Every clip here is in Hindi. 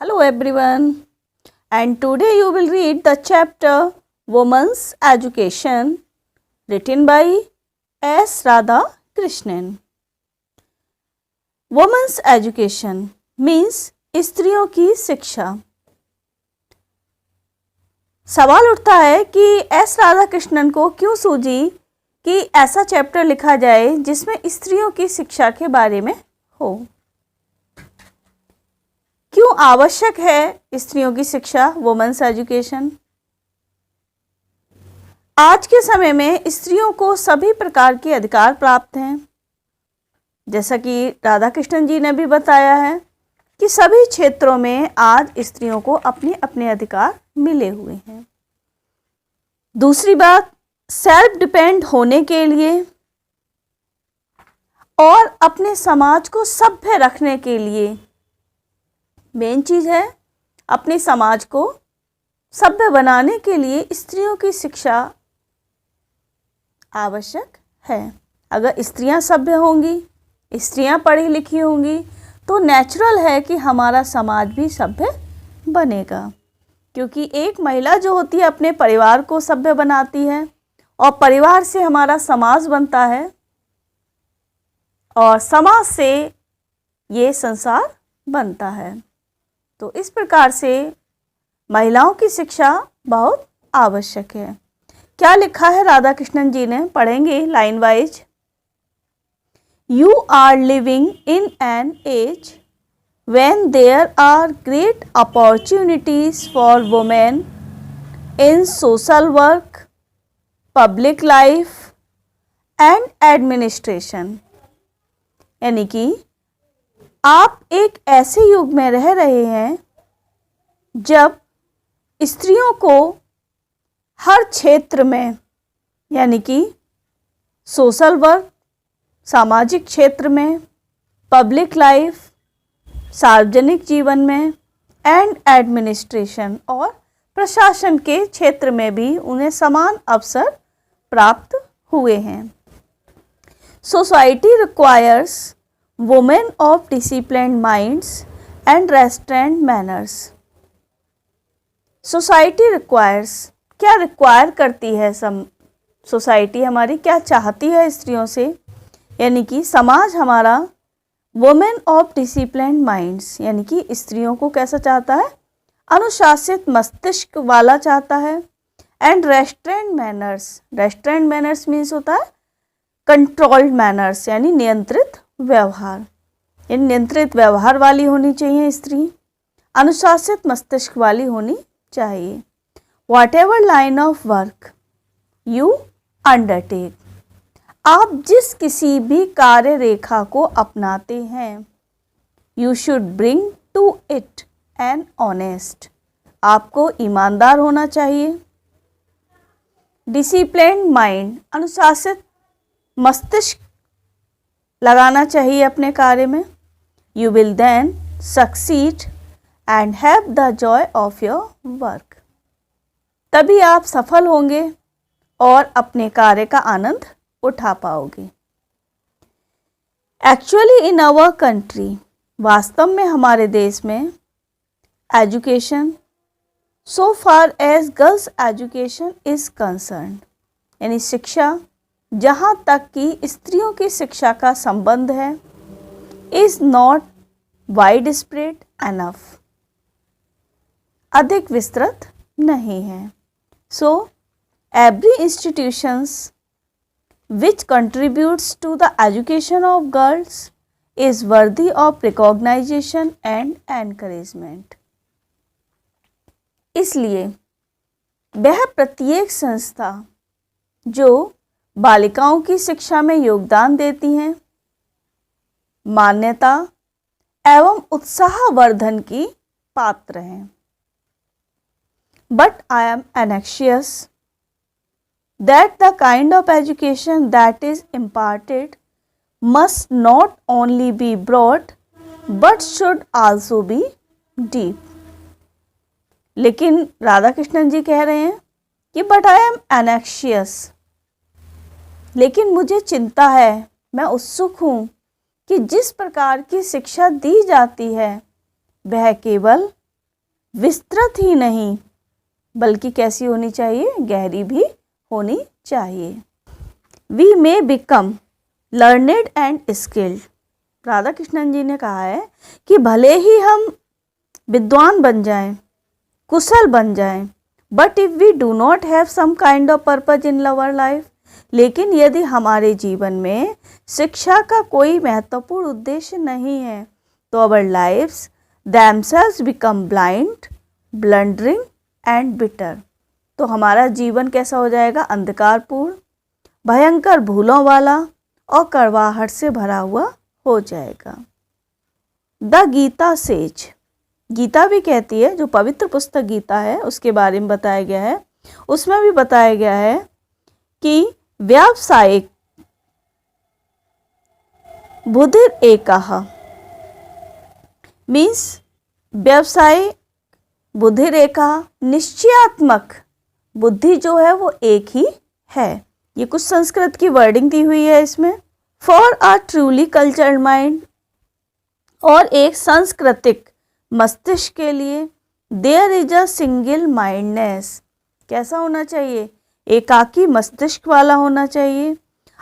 Hello everyone, and today you will read the chapter Women's Education written by S. Radha Krishnan. Women's Education means स्त्रियों की शिक्षा. सवाल उठता है कि एस राधा कृष्णन को क्यों सूझी कि ऐसा चैप्टर लिखा जाए जिसमें स्त्रियों की शिक्षा के बारे में हो. क्यों आवश्यक है स्त्रियों की शिक्षा, वुमेन्स एजुकेशन. आज के समय में स्त्रियों को सभी प्रकार के अधिकार प्राप्त हैं. जैसा कि राधा कृष्णन जी ने भी बताया है कि सभी क्षेत्रों में आज स्त्रियों को अपने अपने अधिकार मिले हुए हैं. दूसरी बात, सेल्फ डिपेंड होने के लिए और अपने समाज को सभ्य रखने के लिए मेन चीज़ है, अपने समाज को सभ्य बनाने के लिए स्त्रियों की शिक्षा आवश्यक है. अगर स्त्रियां सभ्य होंगी, स्त्रियां पढ़ी लिखी होंगी तो नेचुरल है कि हमारा समाज भी सभ्य बनेगा. क्योंकि एक महिला जो होती है अपने परिवार को सभ्य बनाती है और परिवार से हमारा समाज बनता है और समाज से ये संसार बनता है. तो इस प्रकार से महिलाओं की शिक्षा बहुत आवश्यक है. क्या लिखा है राधा कृष्णन जी ने, पढ़ेंगे line wise. You are living in an age when there are great opportunities for women in social work, public life and administration. यानी कि आप एक ऐसे युग में रह रहे हैं जब स्त्रियों को हर क्षेत्र में, यानी कि सोशल वर्क, सामाजिक क्षेत्र में, पब्लिक लाइफ, सार्वजनिक जीवन में एंड एडमिनिस्ट्रेशन और प्रशासन के क्षेत्र में भी उन्हें समान अवसर प्राप्त हुए हैं. Society requires women of disciplined minds and restaurant manners. Society requires, क्या रिक्वायर करती है सोसाइटी हमारी, क्या चाहती है स्त्रियों से, यानी कि समाज हमारा वुमेन ऑफ डिसिप्लिन्ड माइंड्स, यानी कि स्त्रियों को कैसा चाहता है, अनुशासित मस्तिष्क वाला चाहता है. And restaurant manners, restaurant manners means होता है कंट्रोल्ड मैनर्स, यानी नियंत्रित व्यवहार. यानी नियंत्रित व्यवहार वाली होनी चाहिए स्त्री, अनुशासित मस्तिष्क वाली होनी चाहिए. Whatever line of work you undertake, आप जिस किसी भी कार्य रेखा को अपनाते हैं, you should bring to it an honest, आपको ईमानदार होना चाहिए. डिसिप्लिन्ड माइंड, अनुशासित मस्तिष्क लगाना चाहिए अपने कार्य में. You will then succeed and have the joy of your work, तभी आप सफल होंगे और अपने कार्य का आनंद उठा पाओगे. एक्चुअली इन आवर कंट्री, वास्तव में हमारे देश में education, so far as girls education is concern, यानी शिक्षा जहाँ तक कि स्त्रियों की शिक्षा का संबंध है, is not wide spread enough, अधिक विस्तृत नहीं है. So every institutions which contributes to the education of girls is worthy of recognition and encouragement. इसलिए वह प्रत्येक संस्था जो बालिकाओं की शिक्षा में योगदान देती हैं, मान्यता एवं उत्साहवर्धन की पात्र हैं. But I am anxious that the kind of education that is imparted must not only be broad but should also be deep. लेकिन राधा कृष्णन जी कह रहे हैं कि बट आई एम एनेक्शियस, लेकिन मुझे चिंता है, मैं उत्सुक हूँ कि जिस प्रकार की शिक्षा दी जाती है वह केवल विस्तृत ही नहीं बल्कि कैसी होनी चाहिए, गहरी भी होनी चाहिए। We may become learned and skilled. Radha Krishnan ji ने कहा है कि भले ही हम विद्वान बन जाएं, कुशल बन जाएं, but if we do not have some kind of purpose in our life, लेकिन यदि हमारे जीवन में शिक्षा का कोई महत्वपूर्ण उद्देश्य नहीं है तो अवर lives themselves become blind, blundering and bitter। तो हमारा जीवन कैसा हो जाएगा, अंधकारपूर्ण, भयंकर भूलों वाला और कड़वाहट से भरा हुआ हो जाएगा। द गीता सेज, गीता भी कहती है, जो पवित्र पुस्तक गीता है उसके बारे में बताया गया है, उसमें भी बताया गया है कि व्यावसायिक बुद्धिर एकः मीन्स व्यवसाय बुद्धि रेखा, निश्चयात्मक बुद्धि जो है वो एक ही है। ये कुछ संस्कृत की वर्डिंग दी हुई है इसमें। For a truly cultured mind, और एक सांस्कृतिक मस्तिष्क के लिए there is a single mindness, कैसा होना चाहिए, एकाकी मस्तिष्क वाला होना चाहिए।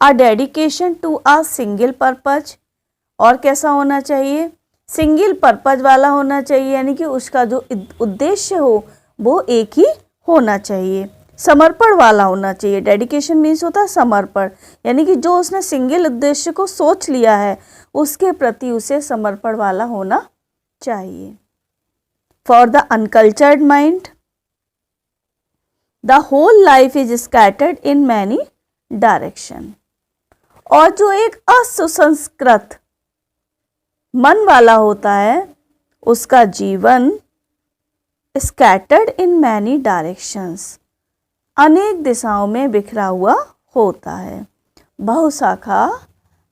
A dedication to a single purpose, और कैसा होना चाहिए, सिंगल पर्पज वाला होना चाहिए, यानी कि उसका जो उद्देश्य हो वो एक ही होना चाहिए, समर्पण वाला होना चाहिए। डेडिकेशन मीन्स होता है समर्पण, यानी कि जो उसने सिंगल उद्देश्य को सोच लिया है उसके प्रति उसे समर्पण वाला होना चाहिए। For the uncultured mind the whole life is scattered in many direction, और जो एक असुसंस्कृत मन वाला होता है उसका जीवन स्कैटर्ड इन मैनी डायरेक्शंस, अनेक दिशाओं में बिखरा हुआ होता है। बहुशाखा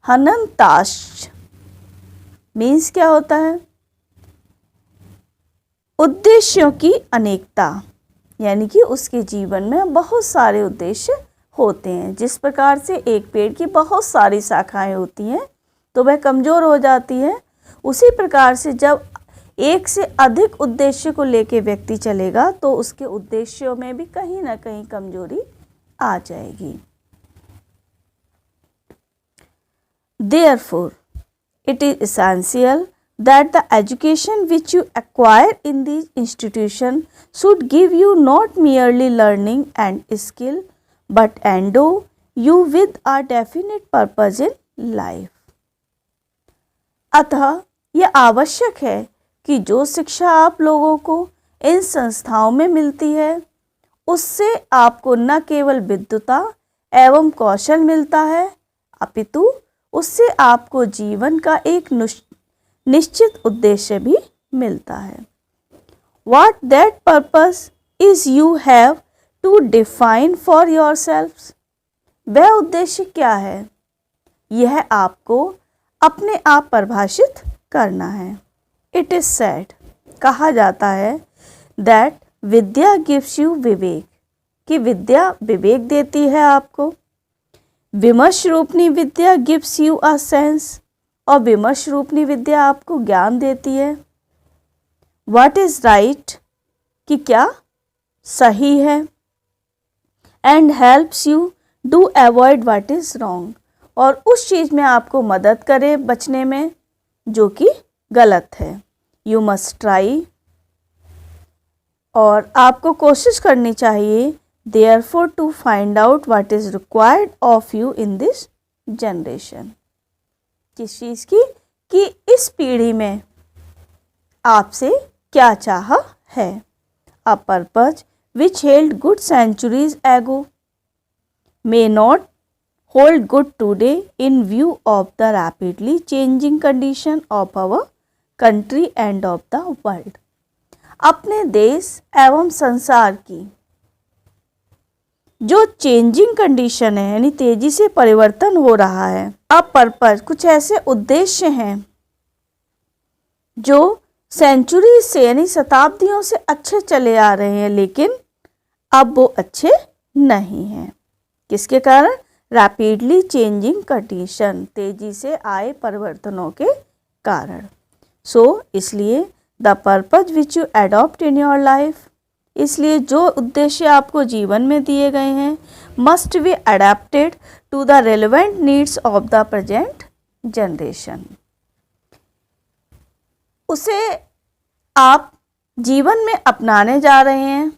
हनंताश्च मीन्स क्या होता है, उद्देश्यों की अनेकता, यानी कि उसके जीवन में बहुत सारे उद्देश्य होते हैं। जिस प्रकार से एक पेड़ की बहुत सारी शाखाएं होती हैं तो वह कमज़ोर हो जाती है, उसी प्रकार से जब एक से अधिक उद्देश्य को लेके व्यक्ति चलेगा तो उसके उद्देश्यों में भी कहीं ना कहीं कमजोरी आ जाएगी। Therefore, it is essential that the education which you acquire in these institutions should give you not merely learning and skill, but endow you with a definite purpose in life। अतः यह आवश्यक है कि जो शिक्षा आप लोगों को इन संस्थाओं में मिलती है उससे आपको न केवल विद्वता एवं कौशल मिलता है, अपितु उससे आपको जीवन का एक निश्चित उद्देश्य भी मिलता है। What that purpose is you have to define for yourselves। वह उद्देश्य क्या है, यह आपको अपने आप परिभाषित करना है। It is said, कहा जाता है, that विद्या gives you विवेक, कि विद्या विवेक देती है आपको। विमर्श रूपनी विद्या gives you a sense, और विमर्श रूपनी विद्या आपको ज्ञान देती है। What is right, कि क्या सही है। And helps you to avoid what is wrong, और उस चीज़ में आपको मदद करे बचने में जो कि गलत है। यू मस्ट ट्राई, और आपको कोशिश करनी चाहिए, therefore to find out what is required of you in this generation. किस चीज़ की, कि इस पीढ़ी में आपसे क्या चाहा है। A purpose which held good centuries ago may not hold good today in view of the rapidly changing condition of our country and of the world। अपने देश एवं संसार की जो चेंजिंग कंडीशन है, यानी तेजी से परिवर्तन हो रहा है। अब पर्पज कुछ ऐसे उद्देश्य हैं जो सेंचुरी से यानी शताब्दियों से अच्छे चले आ रहे हैं, लेकिन अब वो अच्छे नहीं हैं। किसके कारण, रैपिडली चेंजिंग कंडीशन, तेजी से आए परिवर्तनों के कारण। सो इसलिए the purpose which you adopt in your life, इसलिए जो उद्देश्य आपको जीवन में दिए गए हैं must be adapted to the relevant needs of the present generation. उसे आप जीवन में अपनाने जा रहे हैं,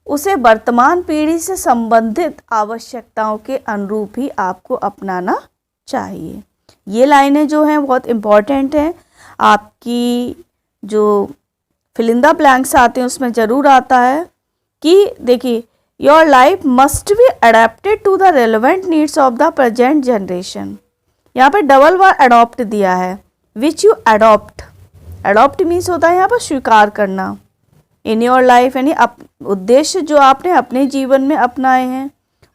उसे वर्तमान पीढ़ी से संबंधित आवश्यकताओं के अनुरूप ही आपको अपनाना चाहिए। ये लाइनें जो हैं बहुत इम्पॉर्टेंट हैं, आपकी जो फिल इन द ब्लैंक्स आते हैं उसमें ज़रूर आता है कि देखिए your life must be adapted to the relevant needs of the present generation. यहाँ पर डबल वर्ड अडॉप्ट दिया है, which you adopt. Adopt means होता है यहाँ पर स्वीकार करना। इन योर लाइफ यानी उद्देश्य जो आपने अपने जीवन में अपनाए हैं।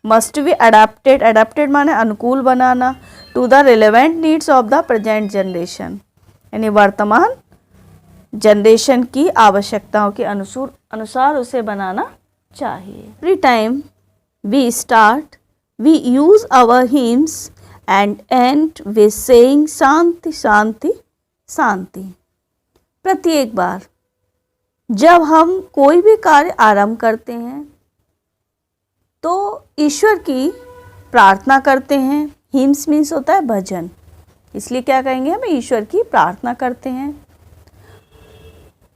मस्ट बी अडेप्टेड, अडेप्टेड माने अनुकूल बनाना, to the relevant needs of the present generation यानी वर्तमान जनरेशन की आवश्यकताओं के अनुसार उसे बनाना चाहिए। Every time we start we use our hymns and end with saying shanti शांति शांति। प्रत्येक बार जब हम कोई भी कार्य आरंभ करते हैं तो ईश्वर की प्रार्थना करते हैं। हिम्स मीन्स होता है भजन, इसलिए क्या कहेंगे हम ईश्वर की प्रार्थना करते हैं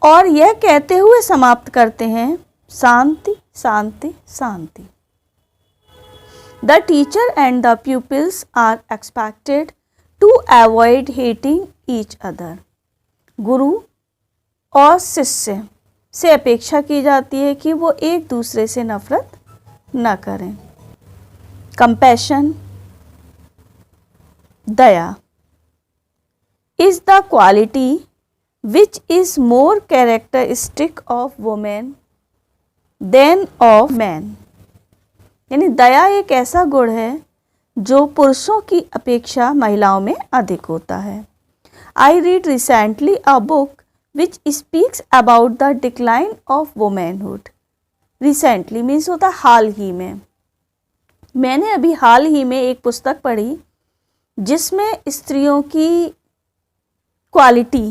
और यह कहते हुए समाप्त करते हैं शांति शांति शांति। The teacher and the pupils are expected to avoid hating each other. गुरु और शिष्य से अपेक्षा की जाती है कि वो एक दूसरे से नफरत न करें। कंपैशन दया is the quality which is more characteristic of women than of man. यानी दया एक ऐसा गुण है जो पुरुषों की अपेक्षा महिलाओं में अधिक होता है। I read recently a book which speaks about the decline of womanhood। Recently means होता है हाल ही में। मैंने अभी हाल ही में एक पुस्तक पढ़ी जिसमें स्त्रियों की क्वालिटी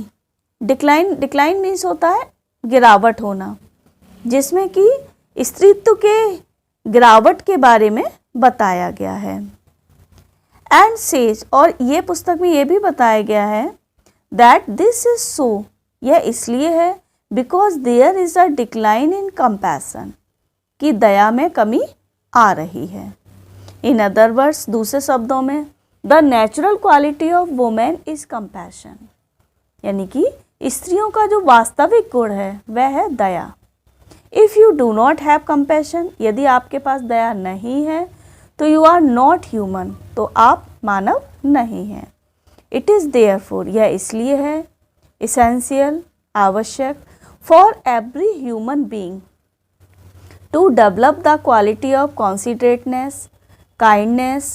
डिक्लाइन मीन्स होता है गिरावट होना, जिसमें कि स्त्रीत्व के गिरावट के बारे में बताया गया है। एंड सेज और ये पुस्तक में ये भी बताया गया है दैट दिस इज सो, यह इसलिए है because there is a decline in compassion कि दया में कमी आ रही है। इन अदर वर्ड्स दूसरे शब्दों में the natural quality of women is compassion यानी कि स्त्रियों का जो वास्तविक गुण है वह है दया। If you do not have compassion, यदि आपके पास दया नहीं है तो यू आर नॉट ह्यूमन, तो आप मानव नहीं हैं। इट इज़ देयरफॉर, यह इसलिए है essential आवश्यक for every human being to develop the quality of considerateness, kindness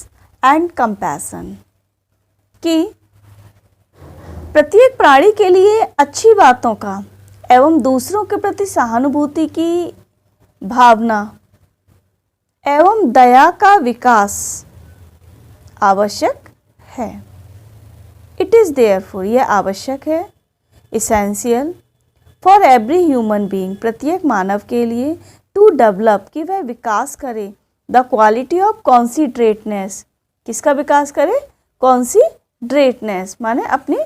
and compassion कि प्रत्येक प्राणी के लिए अच्छी बातों का एवं दूसरों के प्रति सहानुभूति की भावना एवं दया का विकास आवश्यक है। इट इज़ देयरफॉर, यह आवश्यक है essential for every human being, प्रत्येक मानव के लिए टू डेवलप कि वह विकास करे द क्वालिटी ऑफ कॉन्सिडरेटनेस, किसका विकास करे? कॉन्सिडरेटनेस माने अपनी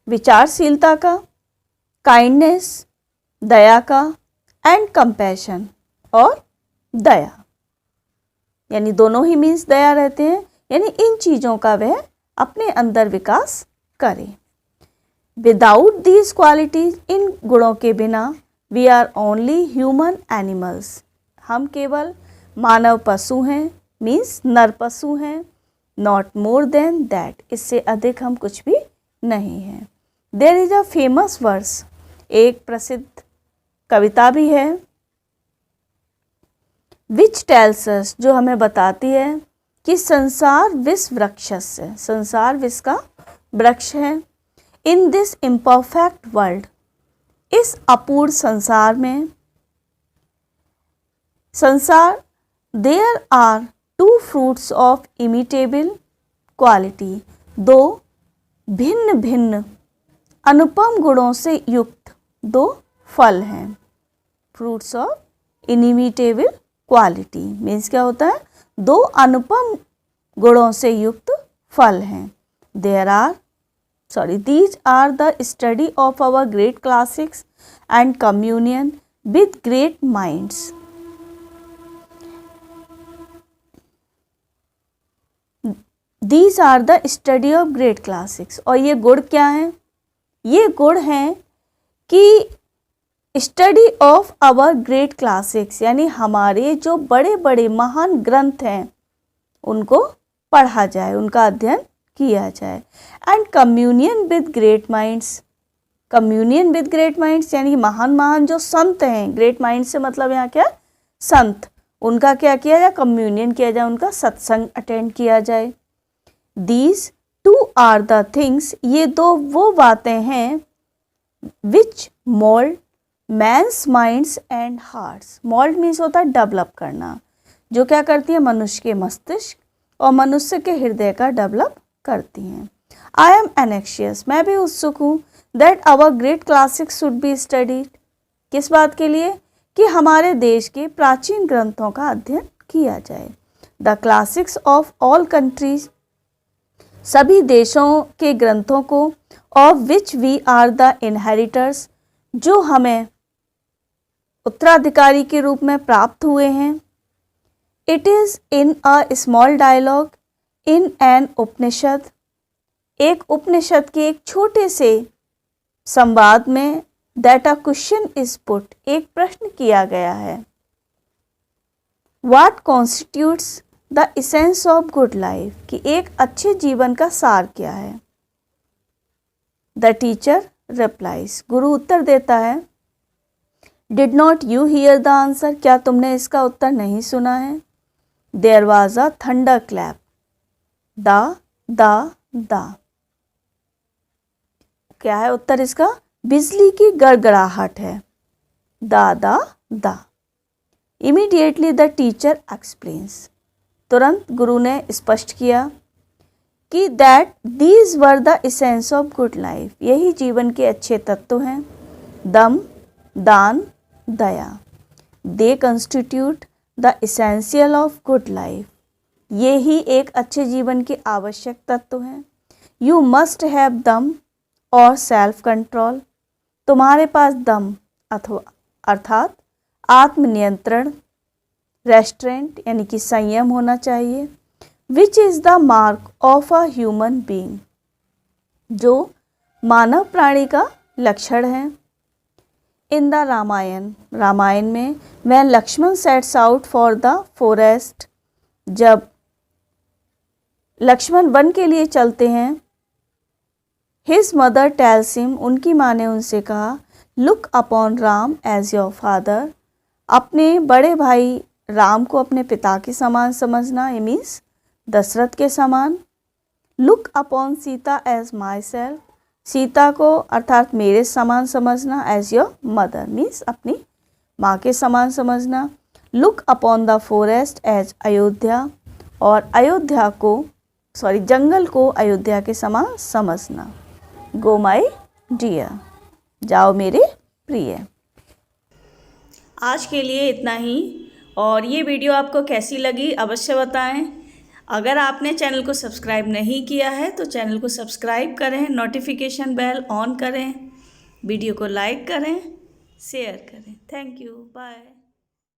विचारशीलता का, काइंडनेस दया का एंड कंपैशन और दया यानी दोनों ही मीन्स दया रहते हैं, यानी इन चीज़ों का वह अपने अंदर विकास करे। विदाउट दीज क्वालिटीज, इन गुणों के बिना we are only human animals, हम केवल मानव पशु हैं, मीन्स नर पशु हैं, नॉट मोर देन दैट, इससे अधिक हम कुछ भी नहीं हैं। There is a famous verse, एक प्रसिद्ध कविता भी है विच टेल्स अस, जो हमें बताती है कि संसार विष वृक्षस्य, संसार विष का वृक्ष है। इन दिस इम्परफेक्ट वर्ल्ड, इस अपूर्ण संसार में, संसार there are two fruits of imitable quality, दो भिन्न भिन्न अनुपम गुणों से युक्त दो फल हैं। Fruits of inimitable quality means क्या होता है, दो अनुपम गुणों से युक्त फल हैं। These are the study of our great classics and communion with great minds. These are the study of great classics. और ये गुण क्या हैं? ये गुण हैं कि study of our great classics, यानी हमारे जो बड़े बड़े महान ग्रंथ हैं उनको पढ़ा जाए, उनका अध्ययन किया जाए। And communion with great minds, communion with great minds यानी महान महान जो संत हैं, ग्रेट माइंड से मतलब यहाँ क्या, संत, उनका क्या किया जाए, कम्युनियन किया जाए, उनका सत्संग अटेंड किया जाए। These two are the things, ये दो वो बातें हैं which mould men's minds and hearts. Mould means होता है डेवलप करना, जो क्या करती है, मनुष्य के मस्तिष्क और मनुष्य के हृदय का डेवलप करती हैं। आई एम एनेक्शियस, मैं भी उत्सुक हूँ, that our great classics should be studied, किस बात के लिए, कि हमारे देश के प्राचीन ग्रंथों का अध्ययन किया जाए। The classics of all countries, सभी देशों के ग्रंथों को, of which we are the inheritors, जो हमें उत्तराधिकारी के रूप में प्राप्त हुए हैं। It is in a small dialogue in an Upanishad, एक उपनिषद के एक छोटे से संवाद में, that a question is put, एक प्रश्न किया गया है। What constitutes the essence of good life, कि एक अच्छे जीवन का सार क्या है। द टीचर रिप्लाइज, गुरु उत्तर देता है, did not you hear the answer, क्या तुमने इसका उत्तर नहीं सुना है। There was a thunder clap, the क्या है उत्तर इसका, बिजली की गड़गड़ाहट है, the. Immediately the teacher explains, तुरंत गुरु ने स्पष्ट किया कि that these were the essence of good life, यही जीवन के अच्छे तत्व हैं। Dama, dana, daya, they constitute the essential of good life, ये ही एक अच्छे जीवन के आवश्यक तत्व हैं। यू मस्ट हैव दम और सेल्फ कंट्रोल, तुम्हारे पास दम अथवा अर्थात आत्मनियंत्रण, रेस्ट्रेंट यानी कि संयम होना चाहिए। Which is the mark of a human being, जो मानव प्राणी का लक्षण है। इन द रामायण, रामायण में, वह Lakshman sets out for the forest, जब लक्ष्मण वन के लिए चलते हैं, हिज मदर टेल्स हिम, उनकी माँ ने उनसे कहा, look upon Ram as your father, अपने बड़े भाई राम को अपने पिता के समान समझना, ये मीन्स दशरथ के समान। Look upon Sita as myself, Sita को अर्थात मेरे समान समझना, एज योर मदर मीन्स अपनी माँ के समान समझना। Look upon the forest as Ayodhya, और अयोध्या को जंगल को अयोध्या के समान समझना। गो माई डियर, जाओ मेरे प्रिय। आज के लिए इतना ही, और ये वीडियो आपको कैसी लगी अवश्य बताएं। अगर आपने चैनल को सब्सक्राइब नहीं किया है तो चैनल को सब्सक्राइब करें, नोटिफिकेशन बेल ऑन करें, वीडियो को लाइक करें, शेयर करें। Thank you, bye.